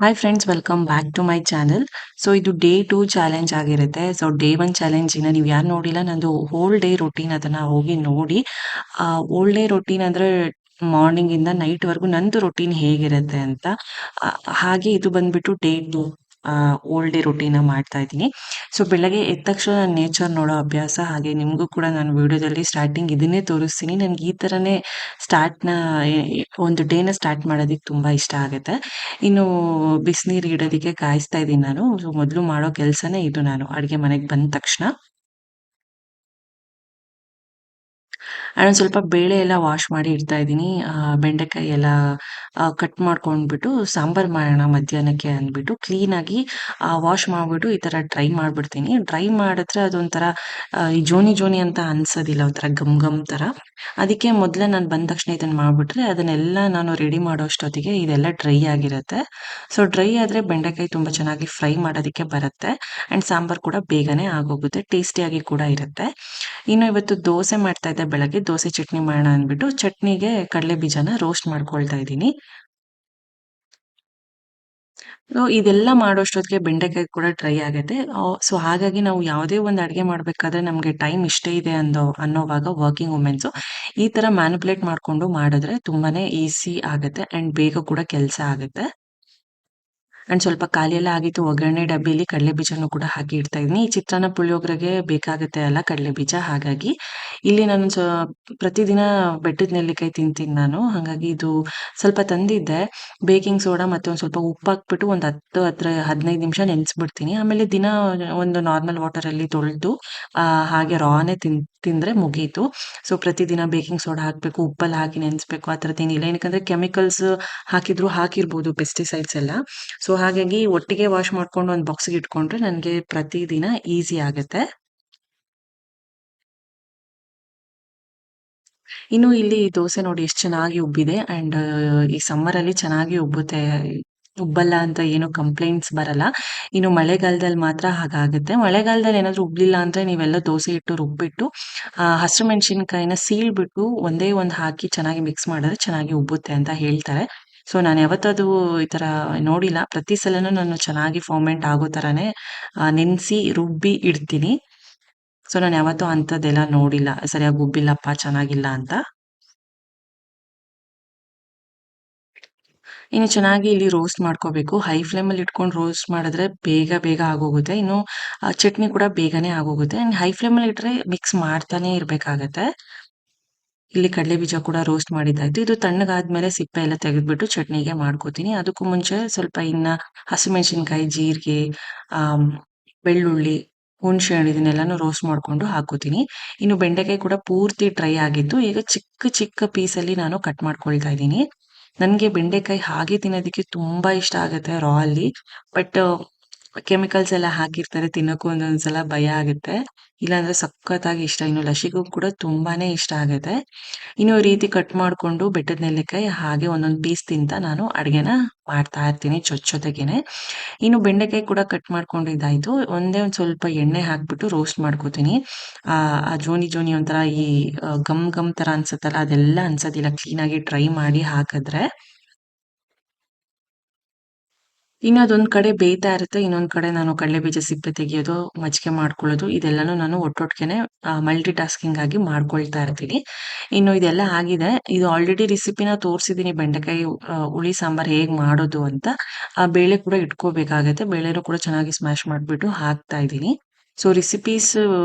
Hi friends, welcome back to my channel. So ಇದು day 2 challenge ಆಗಿರುತ್ತೆ. So day 1 challenge ಇನ್ನ ನೀವು ಯಾರು ನೋಡಿಲ್ಲ, ನಂದು ಹೋಲ್ ಡೇ ರೊಟೀನ್ ಅದನ್ನ ಹೋಗಿ ನೋಡಿ. ಹೋಲ್ ಡೇ ರೊಟೀನ್ ಅಂದ್ರೆ ಮಾರ್ನಿಂಗ್ ಇಂದ ನೈಟ್ ವರೆಗೂ ನಂದು ರೊಟೀನ್ ಹೇಗಿರುತ್ತೆ ಅಂತ. ಆ, ಹಾಗೆ ಇದು ಬಂದ್ಬಿಟ್ಟು ಡೇ 2 ಹೋಲ್ ಡೇ ರೊಟೀನ್ ಮಾಡ್ತಾ ಇದ್ದೀನಿ. ಸೊ ಬೆಳಗ್ಗೆ ಎದ್ದ ತಕ್ಷಣ ನಾನು ನೇಚರ್ ನೋಡೋ ಅಭ್ಯಾಸ, ಹಾಗೆ ನಿಮಗೂ ಕೂಡ ನಾನು ವಿಡಿಯೋದಲ್ಲಿ ಸ್ಟಾರ್ಟಿಂಗ್ ಇದನ್ನೇ ತೋರಿಸ್ತೀನಿ. ನನ್ಗೆ ಈ ತರನೇ ಸ್ಟಾರ್ಟ್ನ ಒಂದು ಡೇನ ಸ್ಟಾರ್ಟ್ ಮಾಡೋದಕ್ಕೆ ತುಂಬಾ ಇಷ್ಟ ಆಗುತ್ತೆ. ಇನ್ನು ಬಿಸಿನೀರು ಇಡೋದಕ್ಕೆ ಕಾಯಿಸ್ತಾ ಇದ್ದೀನಿ ನಾನು. ಸೊ ಮೊದಲು ಮಾಡೋ ಕೆಲಸನೇ ಇದು. ನಾನು ಅಡುಗೆ ಮನೆಗೆ ಬಂದ ತಕ್ಷಣ ನಾನೊಂದು ಸ್ವಲ್ಪ ಬೇಳೆ ಎಲ್ಲ ವಾಶ್ ಮಾಡಿ ಇಡ್ತಾ ಇದ್ದೀನಿ. ಬೆಂಡೆಕಾಯಿ ಎಲ್ಲ ಕಟ್ ಮಾಡ್ಕೊಂಡ್ಬಿಟ್ಟು ಸಾಂಬಾರ್ ಮಾಡೋಣ ಮಧ್ಯಾಹ್ನಕ್ಕೆ ಅಂದ್ಬಿಟ್ಟು ಕ್ಲೀನಾಗಿ ವಾಶ್ ಮಾಡಿಬಿಟ್ಟು ಈ ಥರ ಡ್ರೈ ಮಾಡಿಬಿಡ್ತೀನಿ. ಡ್ರೈ ಮಾಡಿದ್ರೆ ಅದೊಂಥರ ಈ ಜೋನಿ ಜೋನಿ ಅಂತ ಅನ್ಸೋದಿಲ್ಲ, ಒಂಥರ ಗಮ್ ಗಮ್ ಥರ. ಅದಕ್ಕೆ ಮೊದಲೇ ನಾನು ಬಂದ ತಕ್ಷಣ ಇದನ್ನು ಮಾಡಿಬಿಟ್ರೆ ಅದನ್ನೆಲ್ಲ ನಾನು ರೆಡಿ ಮಾಡೋ ಅಷ್ಟೊತ್ತಿಗೆ ಇದೆಲ್ಲ ಡ್ರೈ ಆಗಿರುತ್ತೆ. ಸೊ ಡ್ರೈ ಆದರೆ ಬೆಂಡೆಕಾಯಿ ತುಂಬ ಚೆನ್ನಾಗಿ ಫ್ರೈ ಮಾಡೋದಕ್ಕೆ ಬರುತ್ತೆ. ಆ್ಯಂಡ್ ಸಾಂಬಾರು ಕೂಡ ಬೇಗನೆ ಆಗೋಗುತ್ತೆ, ಟೇಸ್ಟಿಯಾಗಿ ಕೂಡ ಇರುತ್ತೆ. ಇನ್ನು ಇವತ್ತು ದೋಸೆ ಮಾಡ್ತಾ ಇದ್ದೆ. ಬೆಳಗ್ಗೆ ದೋಸೆ ಚಟ್ನಿ ಮಾಡೋಣ ಅಂದ್ಬಿಟ್ಟು ಚಟ್ನಿಗೆ ಕಡಲೆ ಬೀಜನ ರೋಸ್ಟ್ ಮಾಡ್ಕೊಳ್ತಾ ಇದ್ದೀನಿ. ಇದೆಲ್ಲ ಮಾಡೋಷ್ಟೊತ್ತಿಗೆ ಬೆಂಡೆಕಾಯಿ ಕೂಡ ಡ್ರೈ ಆಗುತ್ತೆ. ಸೊ ಹಾಗಾಗಿ ನಾವು ಯಾವುದೇ ಒಂದು ಅಡುಗೆ ಮಾಡಬೇಕಾದ್ರೆ ನಮಗೆ ಟೈಮ್ ಇಷ್ಟೇ ಇದೆ ಅನ್ನೋವಾಗ ವರ್ಕಿಂಗ್ ವುಮೆನ್ಸು ಈ ಥರ ಮ್ಯಾನಿಪುಲೇಟ್ ಮಾಡಿಕೊಂಡು ಮಾಡಿದ್ರೆ ತುಂಬಾನೇ ಈಸಿ ಆಗುತ್ತೆ ಆ್ಯಂಡ್ ಬೇಗ ಕೂಡ ಕೆಲಸ ಆಗುತ್ತೆ. ಅಂಡ್ ಸ್ವಲ್ಪ ಖಾಲಿ ಎಲ್ಲ ಆಗಿತ್ತು. ಒಗ್ಗರಣೆ ಡಬ್ಬಿಲಿ ಕಡಲೆ ಬೀಜನೂ ಕೂಡ ಹಾಕಿ ಇಡ್ತಾ ಇದೀನಿ. ಈ ಚಿತ್ರಾನ್ನ ಪುಳಿಯೋಗರೆಗೆ ಬೇಕಾಗುತ್ತೆ ಅಲ್ಲ ಕಡಲೆ ಬೀಜ, ಹಾಗಾಗಿ ಇಲ್ಲಿ ನಾನು ಪ್ರತಿದಿನ ಬೆಟ್ಟದ ನೆಲ್ಲಿಕಾಯಿ ತಿಂತೀನಿ ನಾನು. ಹಾಗಾಗಿ ಇದು ಸ್ವಲ್ಪ ತಂದಿದ್ದೆ. ಬೇಕಿಂಗ್ ಸೋಡಾ ಮತ್ತೆ ಒಂದ್ ಸ್ವಲ್ಪ ಉಪ್ಪು ಹಾಕ್ಬಿಟ್ಟು ಒಂದು 15 ನಿಮಿಷ ನೆನೆಸ್ಬಿಡ್ತೀನಿ. ಆಮೇಲೆ ದಿನ ಒಂದು ನಾರ್ಮಲ್ ವಾಟರಲ್ಲಿ ತೊಳೆದು ಹಾಗೆ ರಾನೇ ತಿಂದ್ರೆ ಮುಗೀತು. ಸೊ ಪ್ರತಿದಿನ ಬೇಕಿಂಗ್ ಸೋಡಾ ಹಾಕ್ಬೇಕು, ಉಪ್ಪಲ್ಲಿ ಹಾಕಿ ನೆನೆಸ್ಬೇಕು ಆ ಥರದ್ದೇನಿಲ್ಲ. ಏನಕ್ಕಂದ್ರೆ ಕೆಮಿಕಲ್ಸ್ ಹಾಕಿದ್ರು ಹಾಕಿರ್ಬೋದು, ಪೆಸ್ಟಿಸೈಡ್ಸ್ ಎಲ್ಲ. ಸೊ ಹಾಗಾಗಿ ಒಟ್ಟಿಗೆ ವಾಶ್ ಮಾಡ್ಕೊಂಡು ಒಂದು ಬಾಕ್ಸ್‌ಗೆ ಇಟ್ಕೊಂಡ್ರೆ ನನಗೆ ಪ್ರತಿದಿನ ಈಸಿ ಆಗುತ್ತೆ. ಇನ್ನು ಇಲ್ಲಿ ದೋಸೆ ನೋಡಿ ಎಷ್ಟು ಚೆನ್ನಾಗಿ ಉಬ್ಬಿದೆ. ಆ್ಯಂಡ್ ಈ ಸಮ್ಮರಲ್ಲಿ ಚೆನ್ನಾಗಿ ಉಬ್ಬುತ್ತೆ. ಉಬ್ಬಲ್ಲ ಅಂತ ಏನು ಕಂಪ್ಲೇಂಟ್ಸ್ ಬರಲ್ಲ. ಇನ್ನು ಮಳೆಗಾಲದಲ್ಲಿ ಮಾತ್ರ ಹಾಗಾಗುತ್ತೆ. ಮಳೆಗಾಲದಲ್ಲಿ ಏನಾದ್ರು ಉಬ್ಲಿಲ್ಲ ಅಂದ್ರೆ ನೀವೆಲ್ಲ ದೋಸೆ ಹಿಟ್ಟು ರುಬ್ಬಿಟ್ಟು ಹಸಿರು ಮೆಣಸಿನಕಾಯಿನ ಸೀಳ್ಬಿಟ್ಟು ಒಂದೇ ಒಂದು ಹಾಕಿ ಚೆನ್ನಾಗಿ ಮಿಕ್ಸ್ ಮಾಡಿದ್ರೆ ಚೆನ್ನಾಗಿ ಉಬ್ಬುತ್ತೆ ಅಂತ ಹೇಳ್ತಾರೆ. ಸೊ ನಾನು ಯಾವತ್ತದು ಈ ಥರ ನೋಡಿಲ್ಲ. ಪ್ರತಿ ಸಲನೂ ನಾನು ಚೆನ್ನಾಗಿ ಫರ್ಮೆಂಟ್ ಆಗೋ ಥರನೇ ನೆನೆಸಿ ರುಬ್ಬಿ ಇಡ್ತೀನಿ. ಸೊ ನಾನು ಯಾವತ್ತೂ ಅಂಥದ್ದೆಲ್ಲ ನೋಡಿಲ್ಲ, ಸರಿಯಾಗಿ ಉಬ್ಬಿಲ್ಲಪ್ಪ ಚೆನ್ನಾಗಿಲ್ಲ ಅಂತ. ಇನ್ನು ಚೆನ್ನಾಗಿ ಇಲ್ಲಿ ರೋಸ್ಟ್ ಮಾಡ್ಕೋಬೇಕು. ಹೈ ಫ್ಲೇಮಲ್ಲಿ ಇಟ್ಕೊಂಡು ರೋಸ್ಟ್ ಮಾಡಿದ್ರೆ ಬೇಗ ಬೇಗ ಆಗೋಗುತ್ತೆ. ಇನ್ನು ಚಟ್ನಿ ಕೂಡ ಬೇಗನೆ ಆಗೋಗುತ್ತೆ. ಆ್ಯಂಡ್ ಹೈ ಫ್ಲೇಮಲ್ಲಿ ಇಟ್ರೆ ಮಿಕ್ಸ್ ಮಾಡ್ತಾನೆ ಇರಬೇಕಾಗತ್ತೆ. ಇಲ್ಲಿ ಕಡಲೆ ಬೀಜ ಕೂಡ ರೋಸ್ಟ್ ಮಾಡಿದ್ದಾಯ್ತು. ಇದು ತಣ್ಣಗಾದ್ಮೇಲೆ ಸಿಪ್ಪೆ ಎಲ್ಲ ತೆಗೆದ್ಬಿಟ್ಟು ಚಟ್ನಿಗೆ ಮಾಡ್ಕೋತೀನಿ. ಅದಕ್ಕೂ ಮುಂಚೆ ಸ್ವಲ್ಪ ಇನ್ನ ಹಸಿಮೆಣಸಿನಕಾಯಿ, ಜೀರಿಗೆ, ಆಮ್, ಬೆಳ್ಳುಳ್ಳಿ, ಹುಣಸೆ ಹಣ್ಣು ಇದನ್ನೆಲ್ಲಾನು ರೋಸ್ಟ್ ಮಾಡ್ಕೊಂಡು ಹಾಕೋತೀನಿ. ಇನ್ನು ಬೆಂಡೆಕಾಯಿ ಕೂಡ ಪೂರ್ತಿ ಡ್ರೈ ಆಗಿತ್ತು. ಈಗ ಚಿಕ್ಕ ಚಿಕ್ಕ ಪೀಸಲ್ಲಿ ನಾನು ಕಟ್ ಮಾಡ್ಕೊಳ್ತಾ ಇದ್ದೀನಿ. ನನ್ಗೆ ಬೆಂಡೆಕಾಯಿ ಹಾಗೆ ತಿನ್ನೋದಕ್ಕೆ ತುಂಬಾ ಇಷ್ಟ ಆಗುತ್ತೆ ರಾ ಅಲ್ಲಿ. ಬಟ್ ಕೆಮಿಕಲ್ಸ್ ಎಲ್ಲ ಹಾಕಿರ್ತಾರೆ, ತಿನ್ನೋಕ್ಕೂ ಒಂದೊಂದ್ಸಲ ಭಯ ಆಗುತ್ತೆ. ಇಲ್ಲಾಂದ್ರೆ ಸಖತ್ತಾಗಿ ಇಷ್ಟ. ಇನ್ನು ಲಸಿಗೂ ಕೂಡ ತುಂಬಾನೇ ಇಷ್ಟ ಆಗುತ್ತೆ. ಇನ್ನು ಈ ರೀತಿ ಕಟ್ ಮಾಡ್ಕೊಂಡು ಬೆಟ್ಟದ ನೆಲ್ಲಿಕಾಯಿ ಹಾಗೆ ಒಂದೊಂದು ಪೀಸ್ ತಿಂತ ನಾನು ಅಡ್ಗೆನ ಮಾಡ್ತಾ ಇರ್ತೀನಿ ಜೊತೆಗೇನೆ. ಇನ್ನು ಬೆಂಡೆಕಾಯಿ ಕೂಡ ಕಟ್ ಮಾಡ್ಕೊಂಡಿದ್ದಾಯ್ತು. ಒಂದೇ ಒಂದು ಸ್ವಲ್ಪ ಎಣ್ಣೆ ಹಾಕ್ಬಿಟ್ಟು ರೋಸ್ಟ್ ಮಾಡ್ಕೋತೀನಿ. ಆ ಜೋನಿ ಜೋನಿ ಒಂಥರ ಈ ಗಮ್ ಗಮ್ ತರ ಅನ್ಸುತ್ತಲ್ಲ, ಅದೆಲ್ಲ ಅನ್ಸೋದಿಲ್ಲ ಕ್ಲೀನಾಗಿ ಡ್ರೈ ಮಾಡಿ ಹಾಕಿದ್ರೆ. ಇನ್ನು ಅದೊಂದ್ ಕಡೆ ಬೇಯ್ತಾ ಇರುತ್ತೆ. ಇನ್ನೊಂದ್ ಕಡೆ ನಾನು ಕಡಲೆ ಬೀಜ ಸಿಪ್ಪೆ ತೆಗೆಯೋದು, ಮಜ್ಜಿಗೆ ಮಾಡ್ಕೊಳ್ಳೋದು ಇದೆಲ್ಲಾನು ನಾನು ಒಟ್ಟೊಟ್ಟಿಗೆನೆ ಮಲ್ಟಿ ಟಾಸ್ಕಿಂಗ್ ಆಗಿ ಮಾಡ್ಕೊಳ್ತಾ ಇರ್ತೀನಿ. ಇನ್ನು ಇದೆಲ್ಲ ಆಗಿದೆ. ಇದು ಆಲ್ರೆಡಿ ರೆಸಿಪಿನ ತೋರಿಸಿದ್ದೀನಿ, ಬೆಂಡೆಕಾಯಿ ಹುಳಿ ಸಾಂಬಾರ್ ಹೇಗ್ ಮಾಡೋದು ಅಂತ. ಆ ಬೇಳೆ ಕೂಡ ಇಟ್ಕೋಬೇಕಾಗತ್ತೆ. ಬೇಳೆನೂ ಕೂಡ ಚೆನ್ನಾಗಿ ಸ್ಮ್ಯಾಶ್ ಮಾಡ್ಬಿಟ್ಟು ಹಾಕ್ತಾ ಇದ್ದೀನಿ. ಸೊ ರೆಸಿಪೀಸ್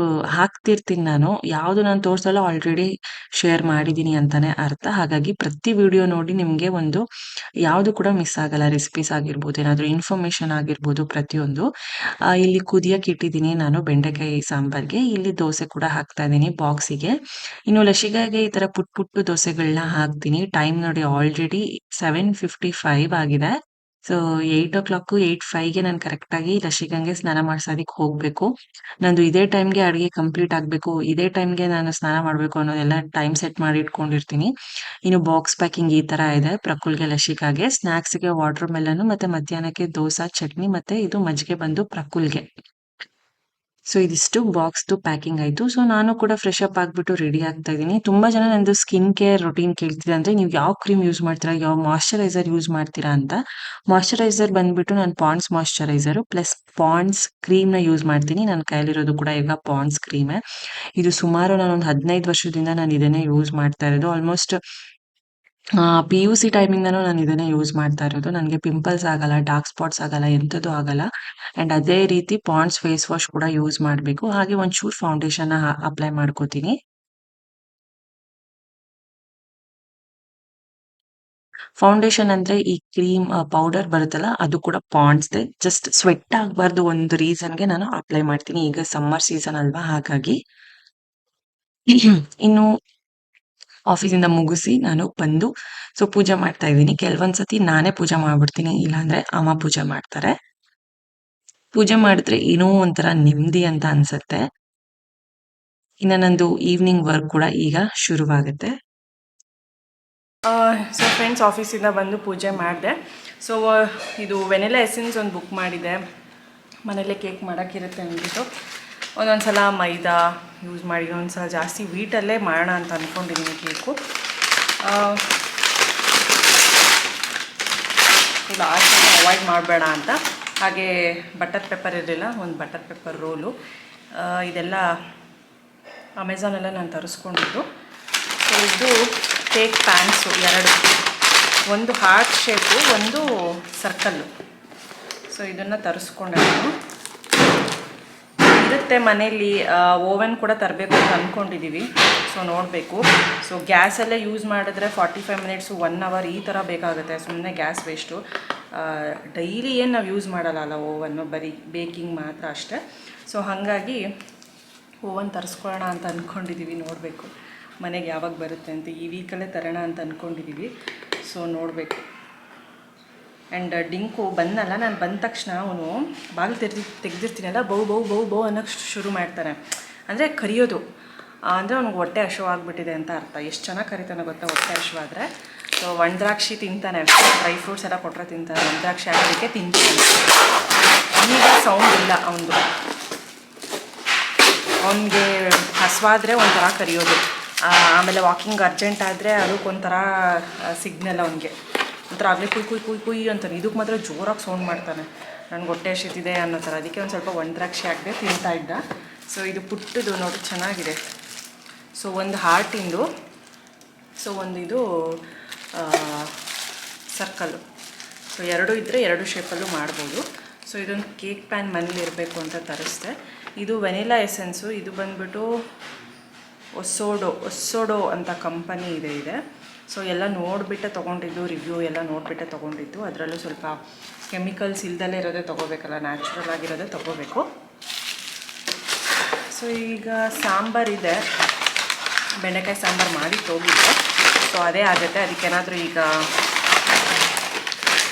ಹಾಕ್ತಿರ್ತೀನಿ ನಾನು. ಯಾವ್ದು ನಾನು ತೋರ್ಸಲ್ಲ ಆಲ್ರೆಡಿ ಶೇರ್ ಮಾಡಿದ್ದೀನಿ ಅಂತಾನೆ ಅರ್ಥ. ಹಾಗಾಗಿ ಪ್ರತಿ ವಿಡಿಯೋ ನೋಡಿ ನಿಮ್ಗೆ ಒಂದು ಯಾವ್ದು ಕೂಡ ಮಿಸ್ ಆಗಲ್ಲ. ರೆಸಿಪೀಸ್ ಆಗಿರ್ಬೋದು, ಏನಾದ್ರು ಇನ್ಫಾರ್ಮೇಷನ್ ಆಗಿರ್ಬೋದು, ಪ್ರತಿಯೊಂದು. ಇಲ್ಲಿ ಕುದಿಯಕ್ಕೆ ಇಟ್ಟಿದ್ದೀನಿ ನಾನು ಬೆಂಡೆಕಾಯಿ ಸಾಂಬಾರ್ಗೆ. ಇಲ್ಲಿ ದೋಸೆ ಕೂಡ ಹಾಕ್ತಾ ಇದ್ದೀನಿ ಬಾಕ್ಸಿಗೆ. ಇನ್ನು ಲಸಿಕಾಗೆ ಈ ತರ ಪುಟ್ ಪುಟ್ಟು ದೋಸೆಗಳನ್ನ ಹಾಕ್ತೀನಿ. ಟೈಮ್ ನೋಡಿ ಆಲ್ರೆಡಿ 7:55 ಆಗಿದೆ. ಸೊ 8:05ಗೆ ನಾನು ಕರೆಕ್ಟಾಗಿ ಲಸಿಕಂಗೆ ಸ್ನಾನ ಮಾಡ್ಸೋದಕ್ಕೆ ಹೋಗ್ಬೇಕು. ನಂದು ಇದೇ ಟೈಮ್‌ಗೆ ಅಡುಗೆ ಕಂಪ್ಲೀಟ್ ಆಗ್ಬೇಕು, ಇದೇ ಟೈಮ್‌ಗೆ ನಾನು ಸ್ನಾನ ಮಾಡ್ಬೇಕು ಅನ್ನೋದೆಲ್ಲ ಟೈಮ್ ಸೆಟ್ ಮಾಡಿ ಇಟ್ಕೊಂಡಿರ್ತೀನಿ. ಇನ್ನು ಬಾಕ್ಸ್ ಪ್ಯಾಕಿಂಗ್ ಈ ತರ ಇದೆ. ಪ್ರಕುಲ್‌ಗೆ, ಲಸಿಕಾಗೆ, ಸ್ನಾಕ್ಸ್‌ಗೆ ವಾಟರ್ ಮೆಲನ್, ಮತ್ತೆ ಮಧ್ಯಾಹ್ನಕ್ಕೆ ದೋಸಾ ಚಟ್ನಿ, ಮತ್ತೆ ಇದು ಮಜ್ಜಿಗೆ ಬಂದು ಪ್ರಕುಲ್‌ಗೆ. ಸೊ ಇದಿಷ್ಟು ಬಾಕ್ಸ್‌ದು ಪ್ಯಾಕಿಂಗ್ ಆಯ್ತು. ಸೊ ನಾನು ಕೂಡ ಫ್ರೆಶ್ ಅಪ್ ಆಗ್ಬಿಟ್ಟು ರೆಡಿ ಆಗ್ತಾ ಇದ್ದೀನಿ. ತುಂಬಾ ಜನ ನಂದು ಸ್ಕಿನ್ ಕೇರ್ ರೊಟೀನ್ ಕೇಳ್ತಿದ್ದಾರೆ. ಅಂದ್ರೆ ನೀವು ಯಾವ ಕ್ರೀಮ್ ಯೂಸ್ ಮಾಡ್ತೀರಾ? ಯಾವ ಮಾಯಿಶ್ಚರೈಸರ್ ಯೂಸ್ ಮಾಡ್ತೀರಾ ಅಂತ. ಮಾಯಿಶ್ಚರೈಸರ್ ಬಂದ್ಬಿಟ್ಟು ನಾನು ಪಾಂಡ್ಸ್ ಮಾಯಿಶ್ಚರೈಸರ್ ಪ್ಲಸ್ ಪಾಂಡ್ಸ್ ಕ್ರೀಮ್‌ನ ಯೂಸ್ ಮಾಡ್ತೀನಿ. ನನ್ನ ಕೈಯಲ್ಲಿರೋದು ಕೂಡ ಈಗ ಪಾಂಡ್ಸ್ ಕ್ರೀಮೇ. ಇದು ಸುಮಾರು ನಾನೊಂದು 15 ವರ್ಷದಿಂದ ನಾನು ಇದನ್ನೇ ಯೂಸ್ ಮಾಡ್ತಾ ಇರೋದು. ಆಲ್ಮೋಸ್ಟ್ ಪಿ-ಯು-ಸಿ ಟೈಮಿಂದನೂ ನಾನು ಇದನ್ನೇ ಯೂಸ್ ಮಾಡ್ತಾ ಇರೋದು. ನನಗೆ ಪಿಂಪಲ್ಸ್ ಆಗಲ್ಲ, ಡಾರ್ಕ್ ಸ್ಪಾಟ್ಸ್ ಆಗಲ್ಲ, ಎಂಥದ್ದು ಆಗಲ್ಲ. ಅಂಡ್ ಅದೇ ರೀತಿ ಪಾಂಡ್ಸ್ ಫೇಸ್ ವಾಶ್ ಕೂಡ ಯೂಸ್ ಮಾಡಬೇಕು. ಹಾಗೆ ಒಂಚೂರು ಫೌಂಡೇಶನ್ನ ಅಪ್ಲೈ ಮಾಡ್ಕೋತೀನಿ. ಫೌಂಡೇಶನ್ ಅಂದ್ರೆ ಈ ಕ್ರೀಮ್ ಪೌಡರ್ ಬರುತ್ತಲ್ಲ ಅದು ಕೂಡ ಪಾಂಡ್ಸ್‌ದೇ. ಜಸ್ಟ್ ಸ್ವೆಟ್ ಆಗಬಾರ್ದು ಒಂದು ರೀಸನ್‌ಗೆ ನಾನು ಅಪ್ಲೈ ಮಾಡ್ತೀನಿ. ಈಗ ಸಮ್ಮರ್ ಸೀಸನ್ ಅಲ್ವಾ ಹಾಗಾಗಿ. ಇನ್ನು ಆಫೀಸಿಂದ ಮುಗಿಸಿ ನಾನು ಬಂದು ಪೂಜೆ ಮಾಡ್ತಾ ಇದ್ದೀನಿ. ಕೆಲವೊಂದ್ ಸತಿ ನಾನೇ ಪೂಜೆ ಮಾಡ್ಬಿಡ್ತೀನಿ. ಇಲ್ಲಾಂದ್ರೆ ಅಮ್ಮ ಪೂಜೆ ಮಾಡ್ತಾರೆ. ಪೂಜೆ ಮಾಡಿದ್ರೆ ಏನೋ ಒಂಥರ ನೆಮ್ಮದಿ ಅಂತ ಅನ್ಸತ್ತೆ. ಇನ್ನ ನಂದು ಈವ್ನಿಂಗ್ ವರ್ಕ್ ಕೂಡ ಈಗ ಶುರುವಾಗುತ್ತೆ. ಸೊ ಫ್ರೆಂಡ್ಸ್, ಆಫೀಸಿಂದ ಬಂದು ಪೂಜೆ ಮಾಡಿದೆ. ಸೊ ಇದು ವೆನಿಲಾ ಎಸೆನ್ಸ್ ಒಂದು ಬುಕ್ ಮಾಡಿದೆ. ಮನೇಲೆ ಕೇಕ್ ಮಾಡೋಕ್ಕಿರುತ್ತೆ ಅಂದ್ಬಿಟ್ಟು ಒಂದೊಂದು ಸಲ ಮೈದಾ ಯೂಸ್ ಮಾಡಿ, ಒಂದು ಸಲ ಜಾಸ್ತಿ ವೀಟಲ್ಲೇ ಮಾಡೋಣ ಅಂತ ಅಂದ್ಕೊಂಡಿದ್ದೀನಿ ಕೇಕು. ಲಾಸ್ಟಲ್ಲಿ ಅವಾಯ್ಡ್ ಮಾಡಬೇಡ ಅಂತ. ಹಾಗೆ ಬಟರ್ ಪೆಪ್ಪರ್ ಇರಲಿಲ್ಲ, ಒಂದು ಬಟರ್ ಪೆಪ್ಪರ್ ರೋಲು. ಇದೆಲ್ಲ ಅಮೆಝಾನೆಲ್ಲ ನಾನು ತರಿಸ್ಕೊಂಡಿದ್ದು. ಸೊ ಇದು ಕೇಕ್ ಪ್ಯಾನ್ಸು ಎರಡು, ಒಂದು ಹಾರ್ಟ್ ಶೇಪು, ಒಂದು ಸರ್ಕಲ್ಲು. ಸೊ ಇದನ್ನು ತರಿಸ್ಕೊಂಡೆ ನಾನು. ಇರುತ್ತೆ ಮನೇಲಿ. ಓವೆನ್ ಕೂಡ ತರಬೇಕು ಅಂತ ಅಂದ್ಕೊಂಡಿದ್ದೀವಿ. ಸೊ ನೋಡಬೇಕು. ಸೊ ಗ್ಯಾಸಲ್ಲೇ ಯೂಸ್ ಮಾಡಿದ್ರೆ 45 ಮಿನಿಟ್ಸು 1 ಅವರ್ ಈ ಥರ ಬೇಕಾಗುತ್ತೆ. ಸುಮ್ಮನೆ ಗ್ಯಾಸ್ ವೇಸ್ಟು. ಡೈಲಿ ಏನು ನಾವು ಯೂಸ್ ಮಾಡಲ್ಲ ಓವನ್ನು, ಬರೀ ಬೇಕಿಂಗ್ ಮಾತ್ರ ಅಷ್ಟೇ. ಸೊ ಹಾಗಾಗಿ ಓವನ್ ತರಿಸ್ಕೊಳ್ಳೋಣ ಅಂತ ಅಂದ್ಕೊಂಡಿದ್ದೀವಿ. ನೋಡಬೇಕು ಮನೆಗೆ ಯಾವಾಗ ಬರುತ್ತೆ ಅಂತ. ಈ ವೀಕಲ್ಲೇ ತರೋಣ ಅಂತ ಅಂದ್ಕೊಂಡಿದ್ದೀವಿ. ಸೊ ನೋಡಬೇಕು. ಆ್ಯಂಡ್ ಡಿಂಕು ಬಂದಲ್ಲ, ನಾನು ಬಂದ ತಕ್ಷಣ ಅವನು ಬಾಗಿಲು ತೆಗೆದಿರ್ತೀನಲ್ಲ, ಬೌ ಅನ್ನೋಕ್ಕೆ ಶುರು ಮಾಡ್ತಾನೆ. ಅಂದರೆ ಕರಿಯೋದು. ಅಂದರೆ ಅವ್ನಿಗೆ ಹೊಟ್ಟೆ ಹಸಿವಾಗ್ಬಿಟ್ಟಿದೆ ಅಂತ ಅರ್ಥ. ಎಷ್ಟು ಚೆನ್ನಾಗಿ ಕರಿತಾನೆ ಗೊತ್ತಾ ಹೊಟ್ಟೆ ಹಸಿವಾದರೆ. ಸೊ ಒಣದ್ರಾಕ್ಷಿ ತಿಂತಾನೆ, ಡ್ರೈ ಫ್ರೂಟ್ಸ್ ಎಲ್ಲ ಕೊಟ್ಟರೆ ತಿಂತಾನೆ. ಒಣದ್ರಾಕ್ಷಿ ಆಗೋದಕ್ಕೆ ತಿಂತಾನೆ. ಈಗ ಸೌಂಡ್ ಇಲ್ಲ ಅವನಿಗೆ. ಅವನಿಗೆ ಹಸಿವಾದರೆ ಒಂಥರ ಕರಿಯೋದು. ಆಮೇಲೆ ವಾಕಿಂಗ್ ಅರ್ಜೆಂಟ್ ಆದರೆ ಅದಕ್ಕೊಂಥರ ಸಿಗ್ನಲ್ ಅವನಿಗೆ. ಒಂಥರ ಆಗಲೇ ಕುಯ್ ಅಂತಾನೆ. ಇದಕ್ಕೆ ಮಾತ್ರ ಜೋರಾಗಿ ಸೌಂಡ್ ಮಾಡ್ತಾನೆ, ನನಗೆ ಹೊಟ್ಟೆ ಹಸಿತಿದೆ ಅನ್ನೋ ಥರ. ಅದಕ್ಕೆ ಒಂದು ಸ್ವಲ್ಪ ಒಣದ್ರಾಕ್ಷಿ ಹಾಕಿದೆ ತಿಂತಾ ಇದ್ದ. ಸೊ ಇದು ಪುಟ್ಟದು ನೋಡಿ, ಚೆನ್ನಾಗಿದೆ. ಸೊ ಒಂದು ಹಾರ್ಟಿಂದು, ಸೊ ಒಂದು ಇದು ಸರ್ಕಲ್ಲು. ಸೊ ಎರಡು ಇದ್ದರೆ ಎರಡು ಶೇಪಲ್ಲೂ ಮಾಡ್ಬೋದು. ಸೊ ಇದೊಂದು ಕೇಕ್ ಪ್ಯಾನ್ ಮನೇಲಿ ಇರಬೇಕು ಅಂತ ತರಿಸ್ದೆ. ಇದು ವೆನಿಲಾ ಎಸೆನ್ಸು. ಇದು ಬಂದುಬಿಟ್ಟು ಒಸ್ಸೋಡೋ ಅಂತ ಕಂಪನಿ ಇದೆ. ಸೊ ಎಲ್ಲ ನೋಡಿಬಿಟ್ಟೆ ತೊಗೊಂಡಿದ್ದು, ರಿವ್ಯೂ ಎಲ್ಲ ನೋಡಿಬಿಟ್ಟೆ ತೊಗೊಂಡಿದ್ದು. ಅದರಲ್ಲೂ ಸ್ವಲ್ಪ ಕೆಮಿಕಲ್ಸ್ ಇಲ್ದಲೇ ಇರೋದೇ ತೊಗೋಬೇಕಲ್ಲ, ನ್ಯಾಚುರಲ್ ಆಗಿರೋದೇ ತೊಗೋಬೇಕು. ಸೊ ಈಗ ಸಾಂಬಾರಿದೆ, ಬೆಂಡೆಕಾಯಿ ಸಾಂಬಾರು ಮಾಡಿ ಹೋಗಿದ್ದೆ. ಸೊ ಅದೇ ಆಗುತ್ತೆ. ಅದಕ್ಕೇನಾದರೂ ಈಗ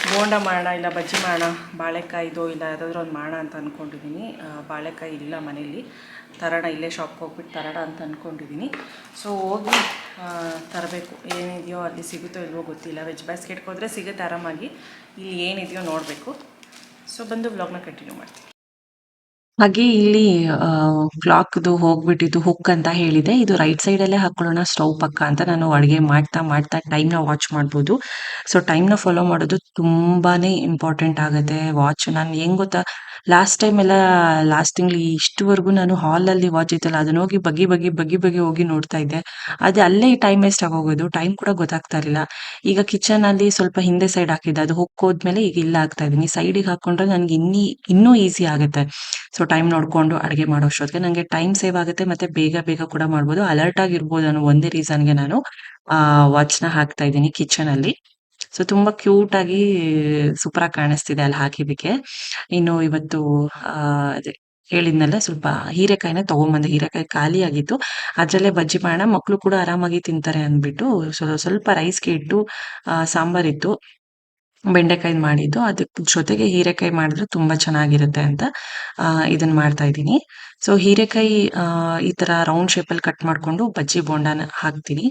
ಬೋಂಡ ಮಾಡೋಣ, ಇಲ್ಲ ಬಜ್ಜಿ ಮಾಡೋಣ, ಬಾಳೆಕಾಯಿದು ಇಲ್ಲ ಯಾವುದಾದ್ರೂ ಒಂದು ಮಾಡೋಣ ಅಂತ ಅಂದ್ಕೊಂಡಿದ್ದೀನಿ. ಬಾಳೆಕಾಯಿ ಇಲ್ಲ ಮನೇಲಿ, ತರೋಣ, ಇಲ್ಲೇ ಶಾಪ್ಗೆ ಹೋಗ್ಬಿಟ್ಟು ತರೋಣ ಅಂತ ಅಂದ್ಕೊಂಡಿದ್ದೀನಿ. ಸೊ ಹೋಗಿ ತರಬೇಕು. ಏನಿದೆಯೋ ಅಲ್ಲಿ ಸಿಗುತ್ತೋ ಇಲ್ವೋ ಗೊತ್ತಿಲ್ಲ. ವೆಜ್ ಬಾಸ್ಕೆಟ್ಗೆ ಹೋದರೆ ಸಿಗುತ್ತೆ ಆರಾಮಾಗಿ. ಇಲ್ಲಿ ಏನಿದೆಯೋ ನೋಡಬೇಕು. ಸೊ ಬಂದು ವ್ಲಾಗ್ನ ಕಂಟಿನ್ಯೂ ಮಾಡ್ತೀನಿ. ಹಾಗೆ ಇಲ್ಲಿ ಕ್ಲಾಕ್‌ದು ಹೋಗ್ಬಿಟ್ಟಿದ್ದು ಹುಕ್ ಅಂತ ಹೇಳಿದೆ. ಇದು ರೈಟ್ ಸೈಡಲ್ಲೇ ಹಾಕೊಳ್ಳೋಣ ಸ್ಟವ್ ಪಕ್ಕ ಅಂತ. ನಾನು ಅಡುಗೆ ಮಾಡ್ತಾ ಟೈಮ್‌ನ ವಾಚ್ ಮಾಡ್ಬೋದು. ಸೊ ಟೈಮ್‌ನ ಫಾಲೋ ಮಾಡೋದು ತುಂಬಾನೇ ಇಂಪಾರ್ಟೆಂಟ್ ಆಗುತ್ತೆ. ವಾಚ್ ನಾನು ಹೆಂಗ್ ಗೊತ್ತಾ, ಲಾಸ್ಟ್ ತಿಂಗಳು ಇಷ್ಟುವರೆಗೂ ನಾನು ಹಾಲಲ್ಲಿ ವಾಚ್ ಇತ್ತಲ್ಲ, ಅದನ್ನ ಹೋಗಿ ಬಗ್ಗಿ ಹೋಗಿ ನೋಡ್ತಾ ಇದ್ದೆ. ಅದು ಅಲ್ಲೇ ಟೈಮ್ ವೇಸ್ಟ್ ಆಗೋಗೋದು. ಟೈಮ್ ಕೂಡ ಗೊತ್ತಾಗ್ತಾ ಇರಲಿಲ್ಲ. ಈಗ ಕಿಚನಲ್ಲಿ ಸ್ವಲ್ಪ ಹಿಂದೆ ಸೈಡ್ ಹಾಕಿದ್ದೆ. ಅದು ಹುಕ್ ಹೋದ್ಮೇಲೆ ಈಗ ಇಲ್ಲ ಹಾಕ್ತಾ ಇದ್ದೀನಿ. ಸೈಡಿಗೆ ಹಾಕ್ಕೊಂಡ್ರೆ ನನಗೆ ಇನ್ನೂ ಈಸಿ ಆಗುತ್ತೆ. ಸೊ ಟೈಮ್ ನೋಡ್ಕೊಂಡು ಅಡುಗೆ ಮಾಡೋ ಅಷ್ಟೊತ್ತಿಗೆ ನನಗೆ ಟೈಮ್ ಸೇವ್ ಆಗುತ್ತೆ, ಮತ್ತೆ ಬೇಗ ಕೂಡ ಮಾಡ್ಬೋದು. ಅಲರ್ಟ್ ಆಗಿರ್ಬೋದು ಅನ್ನೋ ಒಂದೇ ರೀಸನ್‌ಗೆ ನಾನು ವಾಚ್‌ನ ಹಾಕ್ತಾ ಇದ್ದೀನಿ ಕಿಚನಲ್ಲಿ. ಸೊ ತುಂಬಾ ಕ್ಯೂಟ್ ಆಗಿ ಸೂಪರಾಗಿ ಕಾಣಿಸ್ತಿದೆ ಅಲ್ಲಿ ಹಾಕಿದ್ದಕ್ಕೆ. ಇನ್ನು ಇವತ್ತು ಅದೇ ಹೇಳಿದ್ನಲ್ಲ, ಸ್ವಲ್ಪ ಹೀರೆಕಾಯಿನ ತಗೊಂಬಂದೆ. ಹೀರೆಕಾಯಿ ಖಾಲಿ ಆಗಿತ್ತು. ಅದ್ರಲ್ಲೇ ಬಜ್ಜಿ ಮಾಡೋಣ, ಮಕ್ಕಳು ಕೂಡ ಆರಾಮಾಗಿ ತಿಂತಾರೆ ಅಂದ್ಬಿಟ್ಟು ಸ್ವಲ್ಪ ರೈಸ್‌ಗೆ ಇಟ್ಟು ಸಾಂಬಾರಿತ್ತು. ಬೆಂಡೆಕಾಯಿದ್ ಮಾಡಿದ್ದು. ಅದಕ್ ಜೊತೆಗೆ ಹೀರೆಕಾಯಿ ಮಾಡಿದ್ರೆ ತುಂಬಾ ಚೆನ್ನಾಗಿರುತ್ತೆ ಅಂತ ಇದನ್ನ ಮಾಡ್ತಾ ಇದ್ದೀನಿ. ಸೊ ಹೀರೆಕಾಯಿ ಈ ತರ ರೌಂಡ್ ಶೇಪಲ್ಲಿ ಕಟ್ ಮಾಡ್ಕೊಂಡು ಬಜ್ಜಿ ಬೋಂಡಾನ ಹಾಕ್ತೀನಿ.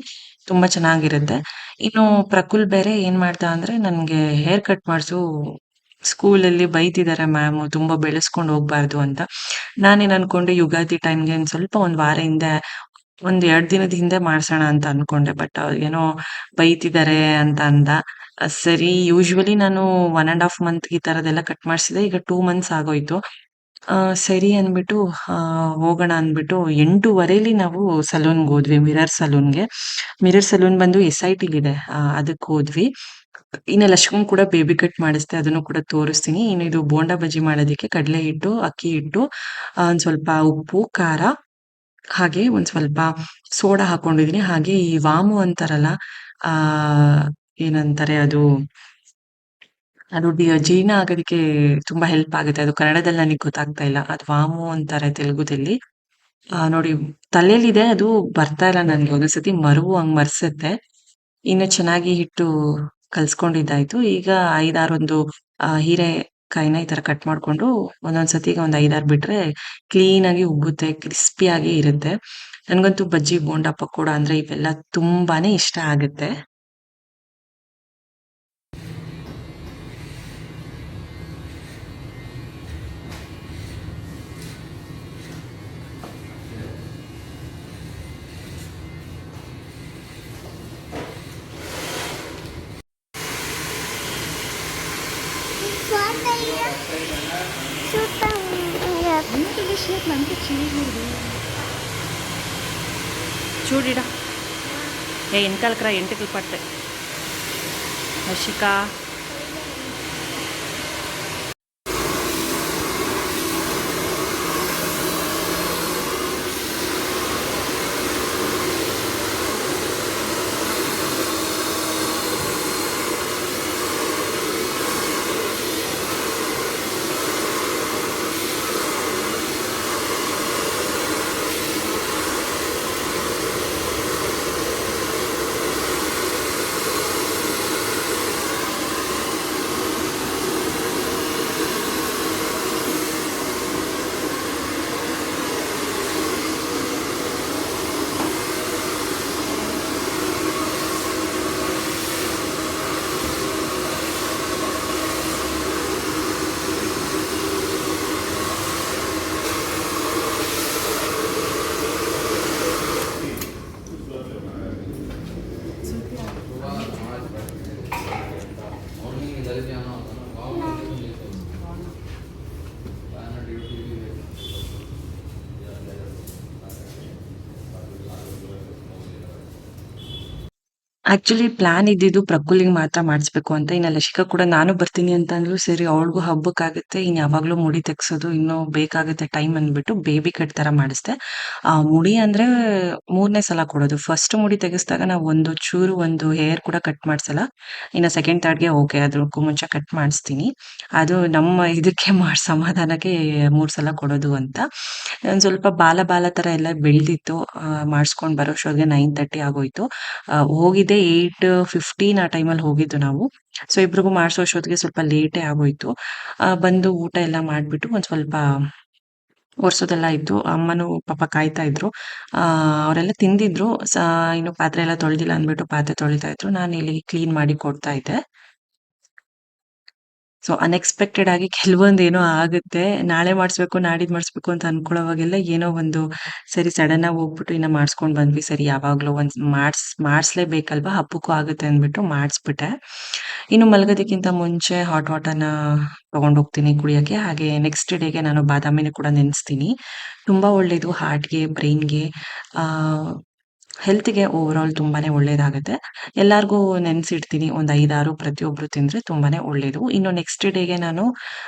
ತುಂಬಾ ಚೆನ್ನಾಗಿರುತ್ತೆ. ಇನ್ನು ಪ್ರಕುಲ್ ಬೇರೆ ಏನ್ ಮಾಡ್ದ ಅಂದ್ರೆ, ನನ್ಗೆ ಹೇರ್ ಕಟ್ ಮಾಡ್ಸು ಸ್ಕೂಲಲ್ಲಿ ಬೈತಿದ್ದಾರೆ ಮ್ಯಾಮು ತುಂಬ ಬೆಳೆಸ್ಕೊಂಡು ಹೋಗ್ಬಾರ್ದು ಅಂತ. ನಾನೇನು ಅನ್ಕೊಂಡೆ ಯುಗಾದಿ ಟೈಮ್‌ಗೆ ಒಂದು ಸ್ವಲ್ಪ ಒಂದು ವಾರ ಹಿಂದೆ ಒಂದ್ 2 ದಿನದ ಹಿಂದೆ ಮಾಡ್ಸೋಣ ಅಂತ ಅನ್ಕೊಂಡೆ. ಬಟ್ ಏನೋ ಬೈತಿದ್ದಾರೆ ಅಂತ ಅಂದ. ಸರಿ ಯೂಶುವಲಿ ನಾನು 1 ½ ಮಂತ್ ಈ ತರದೆಲ್ಲ ಕಟ್ ಮಾಡ್ಸಿದ್ದೆ. ಈಗ 2 ಮಂತ್ಸ್ ಆಗೋಯ್ತು. ಸರಿ ಅಂದ್ಬಿಟ್ಟು ಹೋಗೋಣ ಅಂದ್ಬಿಟ್ಟು 8:30ಲಿ ನಾವು ಸಲೂನ್‌ಗೆ ಹೋದ್ವಿ ಮಿರರ್ ಸಲೂನ್‌ಗೆ. ಮಿರರ್ ಸಲೂನ್ ಬಂದು ಎಸ್.ಐ.ಟಿಲಿದೆ. ಅದಕ್ಕೆ ಹೋದ್ವಿ. ಇನ್ನು ಲಕ್ಷ್ಮಣ್ ಕೂಡ ಬೇಬಿ ಕಟ್ ಮಾಡಿಸ್ದೆ. ಅದನ್ನು ಕೂಡ ತೋರಿಸ್ತೀನಿ. ಇನ್ನು ಇದು ಬೋಂಡಾ ಬಜ್ಜಿ ಮಾಡೋದಕ್ಕೆ ಕಡಲೆ ಹಿಟ್ಟು, ಅಕ್ಕಿ ಹಿಟ್ಟು, ಒಂದ್ ಸ್ವಲ್ಪ ಉಪ್ಪು, ಖಾರ ಹಾಗೆ ಒಂದ್ ಸ್ವಲ್ಪ ಸೋಡಾ ಹಾಕೊಂಡಿದೀನಿ. ಹಾಗೆ ಈ ವಾಮು ಅಂತಾರಲ್ಲ, ಆ ಏನಂತಾರೆ ಅದು ಅದು ಜೀರ್ಣ ಆಗೋದಕ್ಕೆ ತುಂಬಾ ಹೆಲ್ಪ್ ಆಗುತ್ತೆ. ಅದು ಕನ್ನಡದಲ್ಲಿ ನನಗೆ ಗೊತ್ತಾಗ್ತಾ ಇಲ್ಲ. ಅದು ವಾಮು ಅಂತಾರೆ ತೆಲುಗುದಲ್ಲಿ. ನೋಡಿ ತಲೇಲಿದೆ ಅದು ಬರ್ತಾ ಇಲ್ಲ ನನ್ಗೆ. ಒಂದೊಂದ್ಸತಿ ಮರುವು ಹಂಗ್ ಮರ್ಸತ್ತೆ. ಇನ್ನು ಚೆನ್ನಾಗಿ ಹಿಟ್ಟು ಕಲ್ಸ್ಕೊಂಡಿದ್ದಾಯ್ತು. ಈಗ 5, 6 ಒಂದು ಹೀರೆಕಾಯಿನ ಈ ತರ ಕಟ್ ಮಾಡ್ಕೊಂಡು ಒಂದೊಂದ್ ಸತಿಗೆ ಒಂದ್ 5, 6 ಬಿಟ್ರೆ ಕ್ಲೀನಾಗಿ ಉಬ್ಬುತ್ತೆ, ಕ್ರಿಸ್ಪಿಯಾಗಿ ಇರುತ್ತೆ. ನನ್ಗಂತೂ ಬಜ್ಜಿ, ಬೋಂಡಾ, ಪಕೋಡ ಅಂದ್ರೆ ಇವೆಲ್ಲ ತುಂಬಾನೇ ಇಷ್ಟ ಆಗುತ್ತೆ. చూడిడా వెనకాలకరా ఎంటికలు పట్టాయి హర్షిక. ಆಕ್ಚುಲಿ ಪ್ಲಾನ್ ಇದ್ದಿದ್ದು ಪ್ರಕುಲಿಗ್ ಮಾತ್ರ ಮಾಡಿಸ್ಬೇಕು ಅಂತ. ಇನ್ನ ಲಸಿಕಾ ಕೂಡ ನಾನು ಬರ್ತೀನಿ ಅಂತ ಅಂದ್ಲು. ಸರಿ ಅವಳಿಗೂ ಹಬ್ಬಕ್ಕಾಗತ್ತೆ. ಇನ್ ಯಾವಾಗ್ಲೂ ಮುಡಿ ತೆಗ್ಸೋದು ಇನ್ನೂ ಬೇಕಾಗುತ್ತೆ ಟೈಮ್ ಅಂದ್ಬಿಟ್ಟು ಬೇಬಿ ಕಟ್ ತರ ಮಾಡಿಸ್ದೆ. ಮುಡಿ ಅಂದ್ರೆ 3ನೇ ಸಲ ಕೊಡೋದು. ಫಸ್ಟ್ ಮುಡಿ ತೆಗೆಸ್ದಾಗ ನಾವು ಒಂದು ಹೇರ್ ಕೂಡ ಕಟ್ ಮಾಡ್ಸಲ್ಲ. ಇನ್ನ ಸೆಕೆಂಡ್, ಥರ್ಡ್‌ಗೆ ಓಕೆ ಅದಕ್ಕೂ ಮುಂಚೆ ಕಟ್ ಮಾಡಿಸ್ತೀನಿ. ಅದು ನಮ್ಮ ಇದಕ್ಕೆ ಸಮಾಧಾನಕ್ಕೆ 3 ಸಲ ಕೊಡೋದು ಅಂತ. ಒಂದ್ ಸ್ವಲ್ಪ ಬಾಲ ಬಾಲ ತರ ಎಲ್ಲ ಬೆಳ್ದಿತ್ತು. ಮಾಡಿಸ್ಕೊಂಡ್ ಬರೋಷ್ಟೊತ್ತಿಗೆ 9:30 ಆಗೋಯ್ತು. ಹೋಗಿದ್ದೆ 8:15 ಆ ಟೈಮಲ್ಲಿ ಹೋಗಿದ್ದು ನಾವು. ಸೊ ಇಬ್ರಿಗೂ ಮಾಡ್ಸೋಷ್ಟೊತ್ತಿಗೆ ಸ್ವಲ್ಪ ಲೇಟೇ ಆಗೋಯ್ತು. ಬಂದು ಊಟ ಎಲ್ಲ ಮಾಡ್ಬಿಟ್ಟು ಒಂದ್ ಸ್ವಲ್ಪ ಒರ್ಸೋದೆಲ್ಲ ಇತ್ತು. ಅಮ್ಮನೂ ಪಾಪ ಕಾಯ್ತಾ ಇದ್ರು. ಅವರೆಲ್ಲ ತಿಂದಿದ್ರು. ಇನ್ನು ಪಾತ್ರೆ ಎಲ್ಲ ತೊಳ್ದಿಲ್ಲ ಅಂದ್ಬಿಟ್ಟು ಪಾತ್ರೆ ತೊಳಿತಾ ಇದ್ರು. ನಾನು ಇಲ್ಲಿ ಕ್ಲೀನ್ ಮಾಡಿ ಕೊಡ್ತಾ ಇದ್ದೆ. ಸೊ ಅನ್‌ಎಕ್ಸ್‌ಪೆಕ್ಟೆಡ್ ಆಗಿ ಕೆಲವೊಂದೇನೋ ಆಗುತ್ತೆ. ನಾಳೆ ಮಾಡಿಸ್ಬೇಕು, ನಾಡಿದ್ದು ಮಾಡಿಸ್ಬೇಕು ಅಂತ ಅನ್ಕೊಳ್ಳೋವಾಗೆಲ್ಲ ಏನೋ ಒಂದು ಸರಿ ಸಡನ್ ಆಗಿ ಹೋಗ್ಬಿಟ್ಟು ಇನ್ನ ಮಾಡಿಸ್ಕೊಂಡ್ ಬಂದ್ವಿ. ಸರಿ ಯಾವಾಗ್ಲೋ ಒಂದ್ ಮಾಡಿಸ್ಲೇಬೇಕಲ್ವಾ ಹಬ್ಬಕ್ಕೂ ಆಗುತ್ತೆ ಅಂದ್ಬಿಟ್ಟು ಮಾಡಿಸ್ಬಿಟ್ಟೆ. ಇನ್ನು ಮಲಗೋದಕ್ಕಿಂತ ಮುಂಚೆ ಹಾಟ್ ವಾಟರ್‌ನ ತಗೊಂಡ್ ಹೋಗ್ತೀನಿ ಕುಡಿಯಕ್ಕೆ. ಹಾಗೆ ನೆಕ್ಸ್ಟ್ ಡೇಗೆ ನಾನು ಬಾದಾಮಿನ ಕೂಡ ನೆನೆಸ್ತೀನಿ. ತುಂಬಾ ಒಳ್ಳೇದು ಹಾರ್ಟ್‌ಗೆ, ಬ್ರೈನ್‌ಗೆ, ಆಹ್, ಹೆಲ್ತ್‌ಗೆ ಓವರಾಲ್ ತುಂಬಾನೇ ಒಳ್ಳೇದಾಗುತ್ತೆ. ಎಲ್ಲಾರ್ಗೂ ನೆನ್ಸಿಡ್ತೀನಿ. ಒಂದ್ 5, 6 ಪ್ರತಿಯೊಬ್ರು ತಿಂದ್ರೆ ತುಂಬಾನೇ ಒಳ್ಳೇದು. ಇನ್ನು ನೆಕ್ಸ್ಟ್ ಡೇಗೆ ನಾನು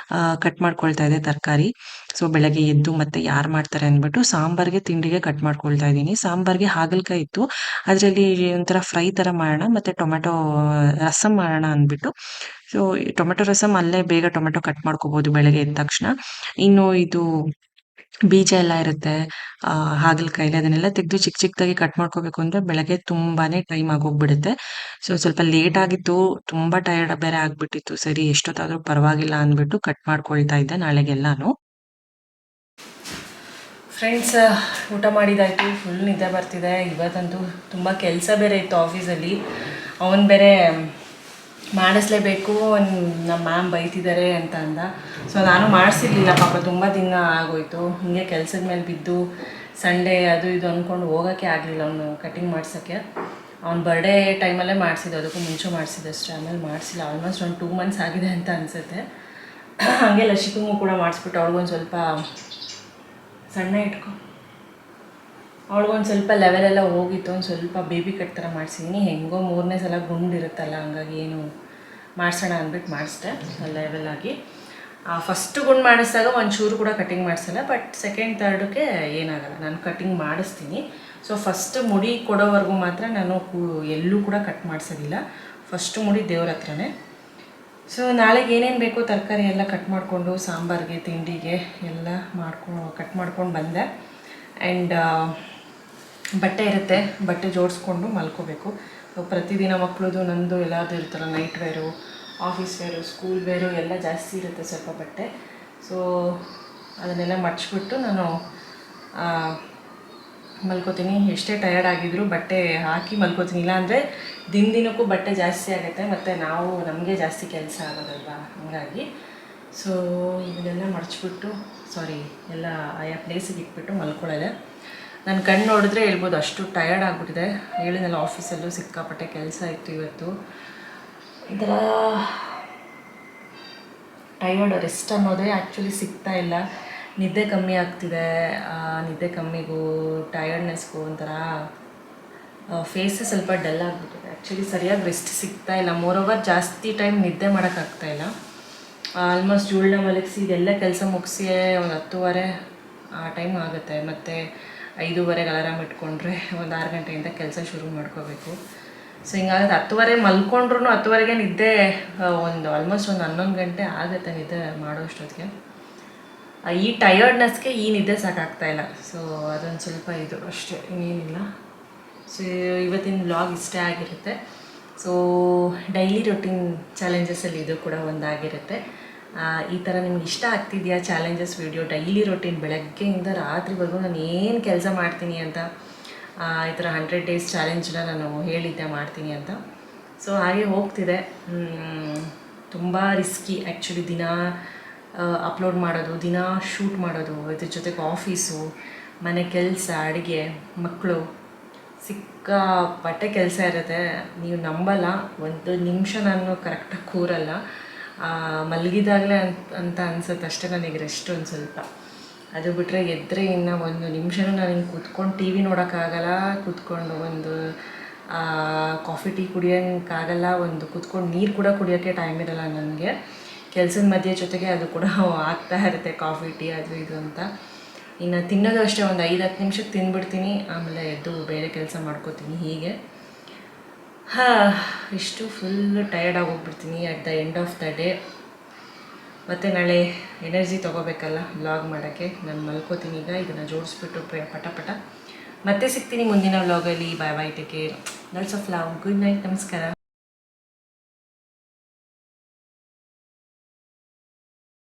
ಕಟ್ ಮಾಡ್ಕೊಳ್ತಾ ಇದ್ದೆ ತರಕಾರಿ. ಸೊ ಬೆಳಗ್ಗೆ ಎದ್ದು ಮತ್ತೆ ಯಾರ್ ಮಾಡ್ತಾರೆ ಅಂದ್ಬಿಟ್ಟು ಸಾಂಬಾರ್ಗೆ, ತಿಂಡಿಗೆ ಕಟ್ ಮಾಡ್ಕೊಳ್ತಾ ಇದ್ದೀನಿ. ಸಾಂಬಾರ್ಗೆ ಹಾಗಲಕಾಯಿ ಇತ್ತು. ಅದ್ರಲ್ಲಿ ಒಂಥರ ಫ್ರೈ ತರ ಮಾಡೋಣ ಮತ್ತೆ ಟೊಮೆಟೊ ರಸಂ ಮಾಡೋಣ ಅಂದ್ಬಿಟ್ಟು ಸೊ ಟೊಮೆಟೊ ರಸಂ ಅಲ್ಲೇ ಬೇಗ ಟೊಮೆಟೊ ಕಟ್ ಮಾಡ್ಕೋಬಹುದು ಬೆಳಗ್ಗೆ ಎದ್ದ ತಕ್ಷಣ. ಇನ್ನು ಇದು ಬೀಜ ಎಲ್ಲ ಇರುತ್ತೆ ಹಾಗಲಕಾಯಿಲಿ ಅದನ್ನೆಲ್ಲ ತೆಗೆದು ಚಿಕ್ಕ ಚಿಕ್ಕದಾಗಿ ಕಟ್ ಮಾಡ್ಕೋಬೇಕು ಅಂದ್ರೆ ಬೆಳಗ್ಗೆ ತುಂಬಾನೇ ಟೈಮ್ ಆಗೋಗ್ಬಿಡುತ್ತೆ. ಸೊ ಸ್ವಲ್ಪ ಲೇಟ್ ಆಗಿತ್ತು. ತುಂಬಾ ಟಯರ್ಡ್ ಬೇರೆ ಆಗ್ಬಿಟ್ಟಿತ್ತು. ಸರಿ ಎಷ್ಟೊತ್ತಾದ್ರೂ ಪರವಾಗಿಲ್ಲ ಅಂದ್ಬಿಟ್ಟು ಕಟ್ ಮಾಡ್ಕೊಳ್ತಾ ಇದ್ದೆ ನಾಳೆಗೆಲ್ಲಾನು. ಫ್ರೆಂಡ್ಸ್, ಊಟ ಮಾಡಿದಾಯಿತು. ಫುಲ್ ನಿದ್ದೆ ಬರ್ತಿದೆ. ಇವತ್ತಂತೂ ತುಂಬ ಕೆಲಸ ಬೇರೆ ಇತ್ತು ಆಫೀಸಲ್ಲಿ. ಅವನು ಬೇರೆ ಮಾಡಿಸ್ಲೇಬೇಕು, ನಮ್ಮ ಮ್ಯಾಮ್ ಬೈತಿದ್ದಾರೆ ಅಂತ ಅಂದ. ಸೊ ನಾನು ಮಾಡಿಸಿರ್ಲಿಲ್ಲ ಪಾಪ, ತುಂಬ ದಿನ ಆಗೋಯ್ತು. ಹೀಗೆ ಕೆಲಸದ ಮೇಲೆ ಬಿದ್ದು ಸಂಡೇ ಅದು ಇದು ಅಂದ್ಕೊಂಡು ಹೋಗೋಕ್ಕೆ ಆಗಲಿಲ್ಲ ಅವನು ಕಟಿಂಗ್ ಮಾಡ್ಸೋಕ್ಕೆ. ಅವ್ನ ಬರ್ಡೇ ಟೈಮಲ್ಲೇ ಮಾಡಿಸಿದ್ದು, ಅದಕ್ಕೂ ಮುಂಚೆ ಮಾಡಿಸಿದ್ದು ಅಷ್ಟೇ, ಆಮೇಲೆ ಮಾಡಿಸಿಲ್ಲ. ಆಲ್ಮೋಸ್ಟ್ ಒಂದು 2 months ಆಗಿದೆ ಅಂತ ಅನಿಸುತ್ತೆ. ಹಾಗೆ ಲಶಿಕಂಗೂ ಕೂಡ ಮಾಡಿಸ್ಬಿಟ್ಟು ಅವ್ಳಿಗೊಂದು ಸ್ವಲ್ಪ ಸಣ್ಣ ಇಟ್ಕೊ, ಅವ್ಳಿಗೊಂದು ಸ್ವಲ್ಪ ಲೆವೆಲೆಲ್ಲ ಹೋಗಿತ್ತು. ಒಂದು ಸ್ವಲ್ಪ ಬೇಬಿ ಕಟ್ ಥರ ಮಾಡಿಸಿದ್ದೀನಿ. ಹೆಂಗೋ 3ನೇ ಸಲ ಗುಂಡಿರುತ್ತಲ್ಲ, ಹಂಗಾಗಿ ಏನು ಮಾಡಿಸೋಣ ಅಂದ್ಬಿಟ್ಟು ಮಾಡಿಸ್ದೆ ಲೆವೆಲಾಗಿ. ಫಸ್ಟ್ ಗುಂಡು ಮಾಡಿಸಿದಾಗ ಒಂಚೂರು ಕೂಡ ಕಟಿಂಗ್ ಮಾಡಿಸಲ್ಲ, ಬಟ್ ಸೆಕೆಂಡ್ ಥರ್ಡಕ್ಕೆ ಏನಾಗಲ್ಲ, ನಾನು ಕಟಿಂಗ್ ಮಾಡಿಸ್ತೀನಿ. ಸೊ ಫಸ್ಟ್ ಮುಡಿ ಕೊಡೋವರೆಗೂ ಮಾತ್ರ ನಾನು ಎಲ್ಲೂ ಕೂಡ ಕಟ್ ಮಾಡಿಸೋದಿಲ್ಲ. ಫಸ್ಟು ಮುಡಿ ದೇವ್ರ ಹತ್ರನೇ. ಸೊ ನಾಳೆಗೆ ಏನೇನು ಬೇಕೋ ತರಕಾರಿ ಎಲ್ಲ ಕಟ್ ಮಾಡಿಕೊಂಡು ಸಾಂಬಾರಿಗೆ ತಿಂಡಿಗೆ ಎಲ್ಲ ಕಟ್ ಮಾಡ್ಕೊಂಡು ಬಂದೆ. ಆ್ಯಂಡ್ ಬಟ್ಟೆ ಇರುತ್ತೆ, ಬಟ್ಟೆ ಜೋಡಿಸ್ಕೊಂಡು ಮಲ್ಕೋಬೇಕು. ಪ್ರತಿದಿನ ಮಕ್ಕಳದು ನಂದು ಎಲ್ಲದು ಇರುತ್ತಲ್ಲ, night wear, office wear, school wear ಎಲ್ಲ ಜಾಸ್ತಿ ಇರುತ್ತೆ ಸ್ವಲ್ಪ ಬಟ್ಟೆ. ಸೊ ಅದನ್ನೆಲ್ಲ ಮಡ್ಚಿಬಿಟ್ಟು ನಾನು ಮಲ್ಕೋತೀನಿ. ಎಷ್ಟೇ ಟಯರ್ಡ್ ಆಗಿದ್ರು ಬಟ್ಟೆ ಹಾಕಿ ಮಲ್ಕೋತೀನಿ, ಇಲ್ಲಾಂದರೆ ದಿನಕ್ಕೂ ಬಟ್ಟೆ ಜಾಸ್ತಿ ಆಗುತ್ತೆ, ಮತ್ತು ನಮಗೆ ಜಾಸ್ತಿ ಕೆಲಸ ಆಗೋದಲ್ವ, ಹಂಗಾಗಿ. ಸೊ ಇದನ್ನೆಲ್ಲ ಮಡ್ಚಿಬಿಟ್ಟು ಎಲ್ಲ ಆಯಾ ಪ್ಲೇಸಿಗೆ ಇಟ್ಬಿಟ್ಟು ಮಲ್ಕೊಳ್ಳೋದೆ. ನನ್ನ ಕಣ್ಣು ನೋಡಿದ್ರೆ ಹೇಳ್ಬೋದು, ಅಷ್ಟು ಟಯರ್ಡ್ ಆಗಿಬಿಟ್ಟಿದೆ. ಹೇಳಿದ್ನಲ್ಲ, ಆಫೀಸಲ್ಲೂ ಸಿಕ್ಕಾಪಟ್ಟೆ ಕೆಲಸ ಇತ್ತು ಇವತ್ತು. ಇದರ ಟಯರ್ಡ್ ರೆಸ್ಟ್ ಅನ್ನೋದೇ ಆ್ಯಕ್ಚುಲಿ ಸಿಗ್ತಾ ಇಲ್ಲ. ನಿದ್ದೆ ಕಮ್ಮಿ ಆಗ್ತಿದೆ. ನಿದ್ದೆ ಕಮ್ಮಿಗೂ ಟಯರ್ಡ್ನೆಸ್ಗೂ ಒಂಥರ ಫೇಸೇ ಸ್ವಲ್ಪ ಡಲ್ ಆಗಿಬಿಟ್ಟಿದೆ. ಆ್ಯಕ್ಚುಲಿ ಸರಿಯಾಗಿ ರೆಸ್ಟ್ ಸಿಗ್ತಾ ಇಲ್ಲ. ಮೋರೋವರ್ ಜಾಸ್ತಿ ಟೈಮ್ ನಿದ್ದೆ ಮಾಡೋಕ್ಕಾಗ್ತಾಯಿಲ್ಲ. ಆಲ್ಮೋಸ್ಟ್ 7ನ ಮಲಗಿಸಿ ಇದೆಲ್ಲ ಕೆಲಸ ಮುಗಿಸಿ ಒಂದು 10:30 ಆ ಟೈಮ್ ಆಗುತ್ತೆ. ಮತ್ತು 5:30ಗೆ ಅಲಾರಾಮ್ ಇಟ್ಕೊಂಡ್ರೆ ಒಂದು 6 ಗಂಟೆಯಿಂದ ಕೆಲಸ ಶುರು ಮಾಡ್ಕೋಬೇಕು. ಸೊ ಹಿಂಗಾಗುತ್ತೆ. 10:30 ಮಲ್ಕೊಂಡ್ರು 10:30ಗೆ ನಿದ್ದೆ ಆಲ್ಮೋಸ್ಟ್ ಒಂದು 11 ಗಂಟೆ ಆಗುತ್ತೆ ನಿದ್ದೆ ಮಾಡೋಷ್ಟೊತ್ತಿಗೆ. ಈ ಟಯರ್ಡ್ನೆಸ್ಗೆ ಈ ನಿದ್ದೆ ಸಾಕಾಗ್ತಾಯಿಲ್ಲ. ಸೊ ಅದೊಂದು ಸ್ವಲ್ಪ ಇದು ಅಷ್ಟೇ, ಇನ್ನೇನಿಲ್ಲ. ಸೊ ಇವತ್ತಿನ ವ್ಲಾಗ್ ಇಷ್ಟೇ ಆಗಿರುತ್ತೆ. ಸೊ ಡೈಲಿ ರೊಟೀನ್ ಚಾಲೆಂಜಸಲ್ಲಿ ಇದು ಕೂಡ ಒಂದಾಗಿರುತ್ತೆ. ಈ ಥರ ನಿಮ್ಗೆ ಇಷ್ಟ ಆಗ್ತಿದೆಯಾ ಚಾಲೆಂಜಸ್ ವೀಡಿಯೋ? ಡೈಲಿ ರೊಟೀನ್ ಬೆಳಗ್ಗೆಯಿಂದ ರಾತ್ರಿವರೆಗೂ ನಾನು ಏನು ಕೆಲಸ ಮಾಡ್ತೀನಿ ಅಂತ, ಈ ಥರ 100 days ಚಾಲೆಂಜನ್ನ ನಾನು ಹೇಳಿದ್ದೆ ಮಾಡ್ತೀನಿ ಅಂತ. ಸೊ ಹಾಗೆ ಹೋಗ್ತಿದೆ. ತುಂಬ ರಿಸ್ಕಿ ಆ್ಯಕ್ಚುಲಿ. ದಿನ ಅಪ್ಲೋಡ್ ಮಾಡೋದು, ದಿನ ಶೂಟ್ ಮಾಡೋದು, ಇದ್ರ ಜೊತೆಗೆ ಆಫೀಸು, ಮನೆ ಕೆಲಸ, ಅಡುಗೆ, ಮಕ್ಕಳು, ಸಿಕ್ಕಾಪಟ್ಟೆ ಕೆಲಸ ಇರುತ್ತೆ. ನೀವು ನಂಬಲ್ಲ, ಒಂದು ನಿಮಿಷ ನಾನು ಕರೆಕ್ಟಾಗಿ ಕೂರಲ್ಲ. ಮಲಗಿದಾಗಲೇ ಅಂತ ಅನ್ಸುತ್ತೆ ಅಷ್ಟೇ ನನಗೆ ರೆಸ್ಟ್ ಒಂದು ಸ್ವಲ್ಪ. ಅದು ಬಿಟ್ಟರೆ ಎದ್ದರೆ ಇನ್ನು ಒಂದು ನಿಮಿಷನೂ ನಾನು ಹಿಂಗೆ ಕೂತ್ಕೊಂಡು ಟಿ ವಿ ನೋಡೋಕ್ಕಾಗಲ್ಲ, ಕೂತ್ಕೊಂಡು ಒಂದು ಕಾಫಿ ಟೀ ಕುಡಿಯೋಕ್ಕಾಗಲ್ಲ, ಒಂದು ಕೂತ್ಕೊಂಡು ನೀರು ಕೂಡ ಕುಡಿಯೋಕ್ಕೆ ಟೈಮ್ ಇರಲ್ಲ ನನಗೆ. ಕೆಲಸದ ಮಧ್ಯೆ ಜೊತೆಗೆ ಅದು ಕೂಡ ಆಗ್ತಾ ಇರುತ್ತೆ, ಕಾಫಿ ಟೀ ಅದು ಇದು ಅಂತ. ಇನ್ನು ತಿನ್ನೋದು ಅಷ್ಟೇ, ಒಂದು 5-10 ನಿಮಿಷಕ್ಕೆ ತಿಂದ್ಬಿಡ್ತೀನಿ, ಆಮೇಲೆ ಎದ್ದು ಬೇರೆ ಕೆಲಸ ಮಾಡ್ಕೋತೀನಿ. ಹೀಗೆ ಇಷ್ಟು ಫುಲ್ ಟಯರ್ಡ್ ಆಗೋಗ್ಬಿಡ್ತೀನಿ at the end of the day. ಮತ್ತು ನಾಳೆ ಎನರ್ಜಿ ತೊಗೋಬೇಕಲ್ಲ ವ್ಲಾಗ್ ಮಾಡೋಕ್ಕೆ. ನಾನು ಮಲ್ಕೋತೀನಿ ಈಗ, ಇದನ್ನು ಜೋಡಿಸ್ಬಿಟ್ಟು ಪಟ ಮತ್ತೆ ಸಿಗ್ತೀನಿ ಮುಂದಿನ ವ್ಲಾಗಲ್ಲಿ. Bye bye, take care, lots of love, good night, ನಮಸ್ಕಾರ.